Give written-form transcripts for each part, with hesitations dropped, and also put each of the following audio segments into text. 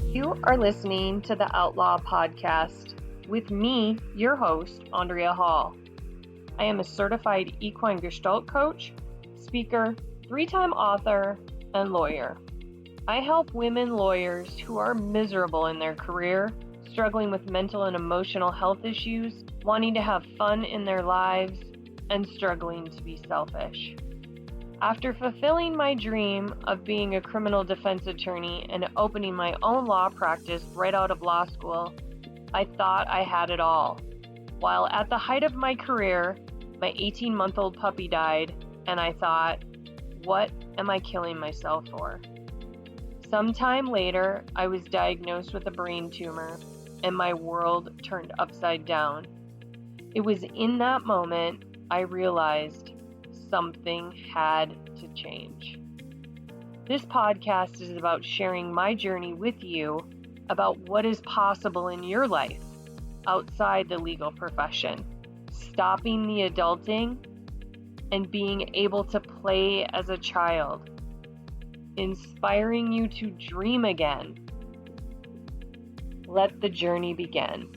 You are listening to the Outlaw Podcast with me, your host, Andrea Hall. I am a certified equine gestalt coach, speaker, 3-time author, and lawyer. I help women lawyers who are miserable in their career, struggling with mental and emotional health issues, wanting to have fun in their lives, and struggling to be selfish. After fulfilling my dream of being a criminal defense attorney and opening my own law practice right out of law school, I thought I had it all. While at the height of my career, my 18-month-old puppy died, and I thought, what am I killing myself for? Sometime later, I was diagnosed with a brain tumor, and my world turned upside down. It was in that moment I realized something had to change. This podcast is about sharing my journey with you about what is possible in your life outside the legal profession, stopping the adulting and being able to play as a child, inspiring you to dream again. Let the journey begin.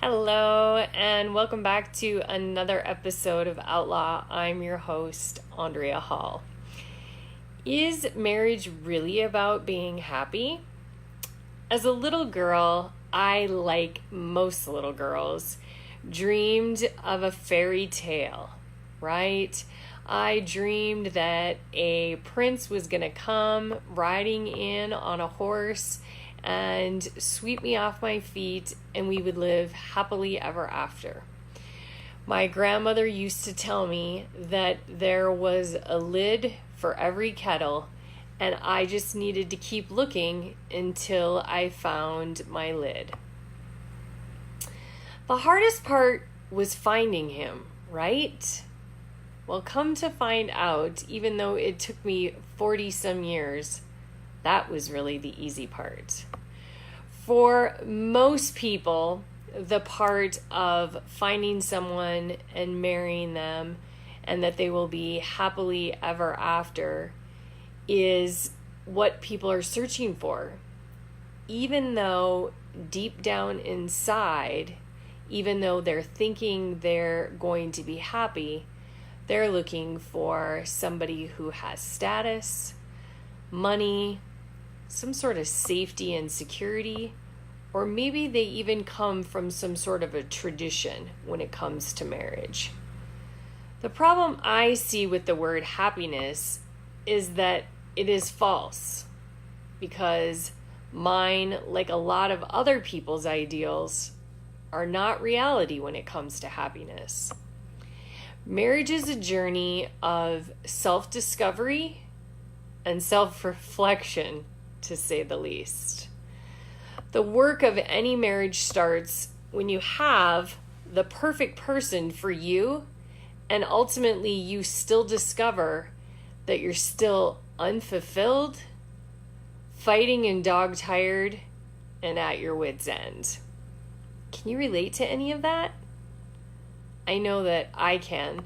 Hello, and welcome back to another episode of Outlaw. I'm your host, Andrea Hall. Is marriage really about being happy? As a little girl, I, like most little girls, dreamed of a fairy tale, right? I dreamed that a prince was going to come riding in on a horse and sweep me off my feet, and we would live happily ever after. My grandmother used to tell me that there was a lid for every kettle, and I just needed to keep looking until I found my lid. The hardest part was finding him, right? Well, come to find out, even though it took me 40 some years, that was really the easy part. For most people, the part of finding someone and marrying them and that they will be happily ever after is what people are searching for. Even though deep down inside, even though they're thinking they're going to be happy, they're looking for somebody who has status, money, some sort of safety and security, or maybe they even come from some sort of a tradition when it comes to marriage. The problem I see with the word happiness is that it is false, because mine, like a lot of other people's ideals, are not reality when it comes to happiness. Marriage is a journey of self-discovery and self-reflection, to say the least. The work of any marriage starts when you have the perfect person for you, and ultimately you still discover that you're still unfulfilled, fighting and dog-tired, and at your wits' end. Can you relate to any of that? I know that I can.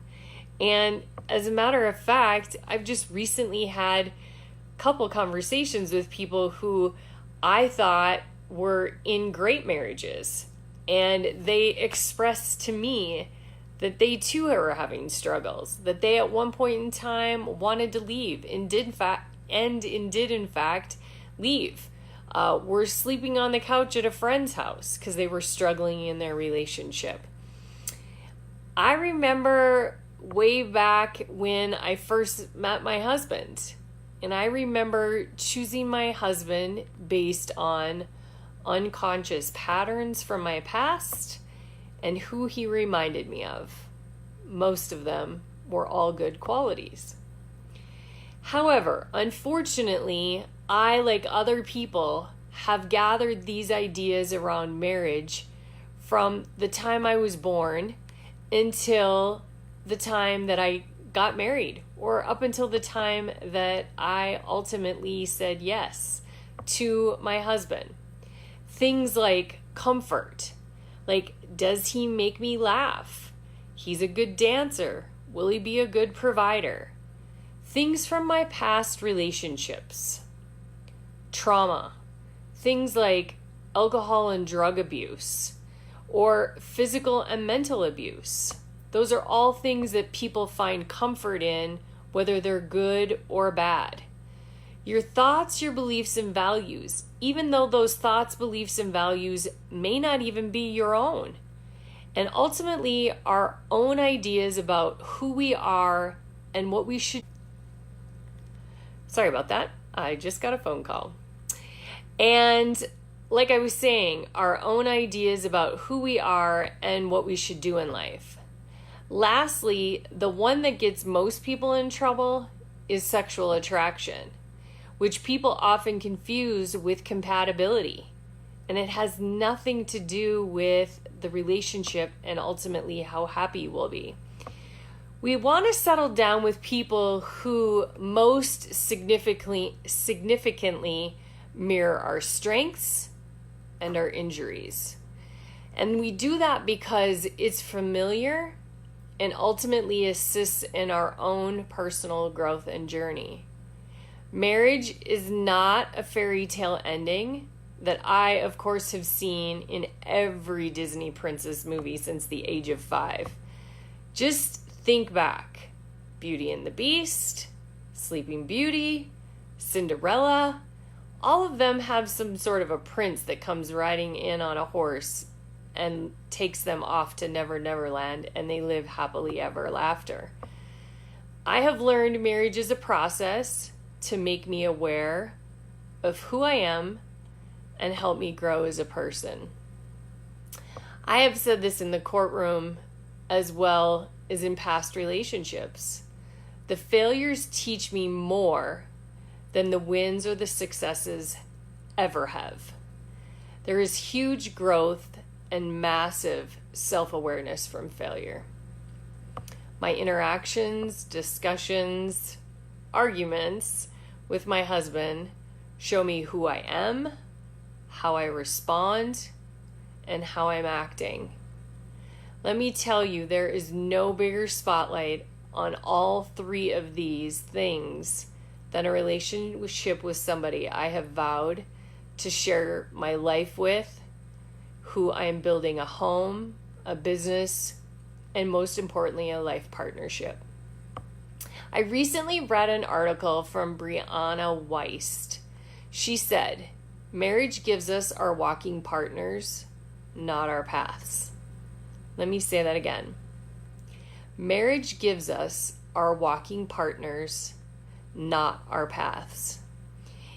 And as a matter of fact, I've just recently had couple conversations with people who I thought were in great marriages, and they expressed to me that they too are having struggles, that they at one point in time wanted to leave and did in fact leave. Were sleeping on the couch at a friend's house because they were struggling in their relationship. I remember way back when I first met my husband. And I remember choosing my husband based on unconscious patterns from my past and who he reminded me of. Most of them were all good qualities. However, unfortunately, I, like other people, have gathered these ideas around marriage from the time I was born until the time that I got married, or up until the time that I ultimately said yes to my husband. Things like comfort, like, does he make me laugh? He's a good dancer. Will he be a good provider? things from my past relationships, trauma, things like alcohol and drug abuse, or physical and mental abuse. Those are all things that people find comfort in, whether they're good or bad. Your thoughts, your beliefs, and values, even though those thoughts, beliefs, and values may not even be your own. And ultimately, our own ideas about who we are and what we should. Sorry about that. I just got a phone call. And like I was saying, our own ideas about who we are and what we should do in life. Lastly, the one that gets most people in trouble is sexual attraction, which people often confuse with compatibility. And it has nothing to do with the relationship and ultimately how happy we'll be. We want to settle down with people who most significantly mirror our strengths and our injuries. And we do that because it's familiar and ultimately assists in our own personal growth and journey. Marriage is not a fairy tale ending that I, of course, have seen in every Disney princess movie since the age of 5. Just think back. Beauty and the Beast, Sleeping Beauty, Cinderella, all of them have some sort of a prince that comes riding in on a horse and takes them off to Never Never Land, and they live happily ever after. I have learned marriage is a process to make me aware of who I am and help me grow as a person. I have said this in the courtroom as well as in past relationships. The failures teach me more than the wins or the successes ever have. There is huge growth and massive self-awareness from failure. My interactions, discussions, arguments with my husband show me who I am, how I respond, and how I'm acting. Let me tell you, there is no bigger spotlight on all 3 of these things than a relationship with somebody I have vowed to share my life with, who I am building a home, a business, and most importantly, a life partnership. I recently read an article from Brianna Wiest. She said, "Marriage gives us our walking partners, not our paths." Let me say that again. Marriage gives us our walking partners, not our paths.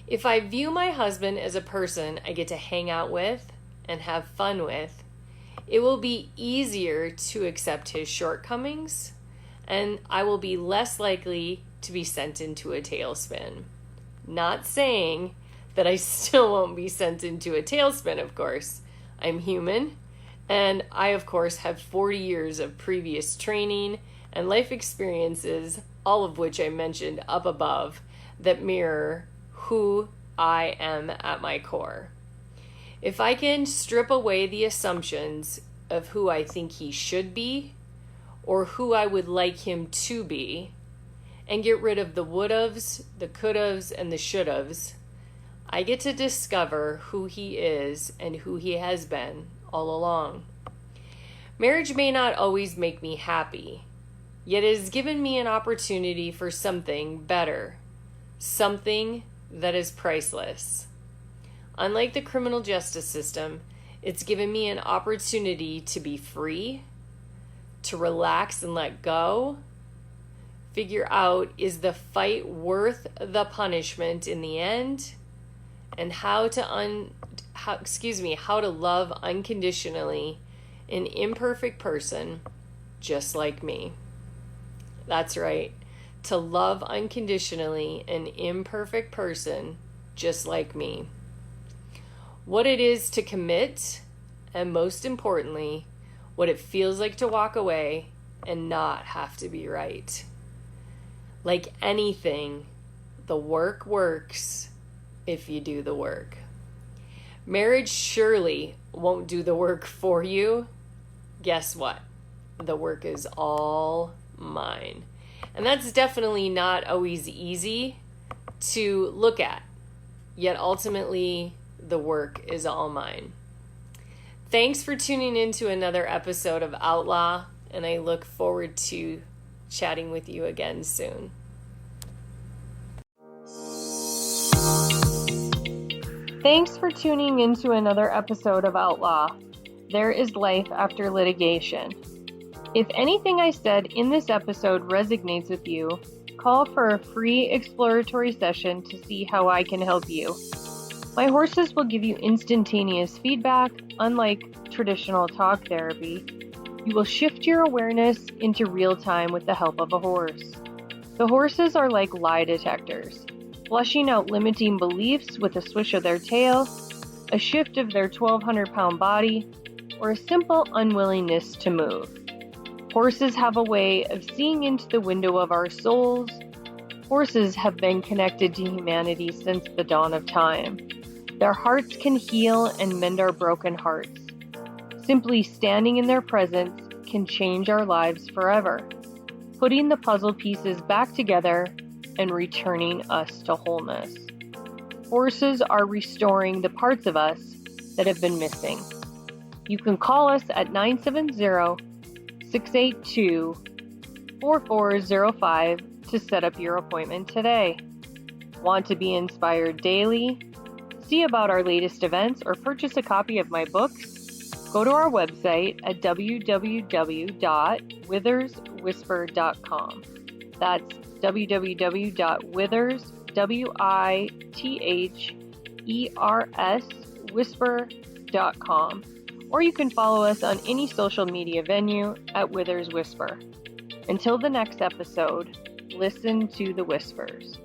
If I view my husband as a person I get to hang out with and have fun with, it will be easier to accept his shortcomings, and I will be less likely to be sent into a tailspin. Not saying that I still won't be sent into a tailspin, of course. I'm human, and I, of course, have 40 years of previous training and life experiences, all of which I mentioned up above, that mirror who I am at my core. If I can strip away the assumptions of who I think he should be or who I would like him to be, and get rid of the would'ves, the could'ves, and the should'ves, I get to discover who he is and who he has been all along. Marriage may not always make me happy, yet it has given me an opportunity for something better, something that is priceless. Unlike the criminal justice system, it's given me an opportunity to be free, to relax and let go, figure out, is the fight worth the punishment in the end, and how to love unconditionally an imperfect person just like me. That's right. To love unconditionally an imperfect person just like me. What it is to commit, and most importantly, what it feels like to walk away and not have to be right. Like anything, the work works if you do the work. Marriage surely won't do the work for you. Guess what? The work is all mine. And that's definitely not always easy to look at. Yet ultimately, the work is all mine. Thanks for tuning in to another episode of Outlaw, and I look forward to chatting with you again soon. Thanks for tuning in to another episode of Outlaw. There is life after litigation. If anything I said in this episode resonates with you, call for a free exploratory session to see how I can help you. My horses will give you instantaneous feedback, unlike traditional talk therapy. You will shift your awareness into real time with the help of a horse. The horses are like lie detectors, flushing out limiting beliefs with a swish of their tail, a shift of their 1,200-pound body, or a simple unwillingness to move. Horses have a way of seeing into the window of our souls. Horses have been connected to humanity since the dawn of time. Their hearts can heal and mend our broken hearts. Simply standing in their presence can change our lives forever, putting the puzzle pieces back together and returning us to wholeness. Horses are restoring the parts of us that have been missing. You can call us at 970-682-4405 to set up your appointment today. Want to be inspired daily? See about our latest events or purchase a copy of my books? Go to our website at www.witherswhisper.com. That's www.witherswhisper.com, or you can follow us on any social media venue at Withers Whisper. Until the next episode, listen to the whispers.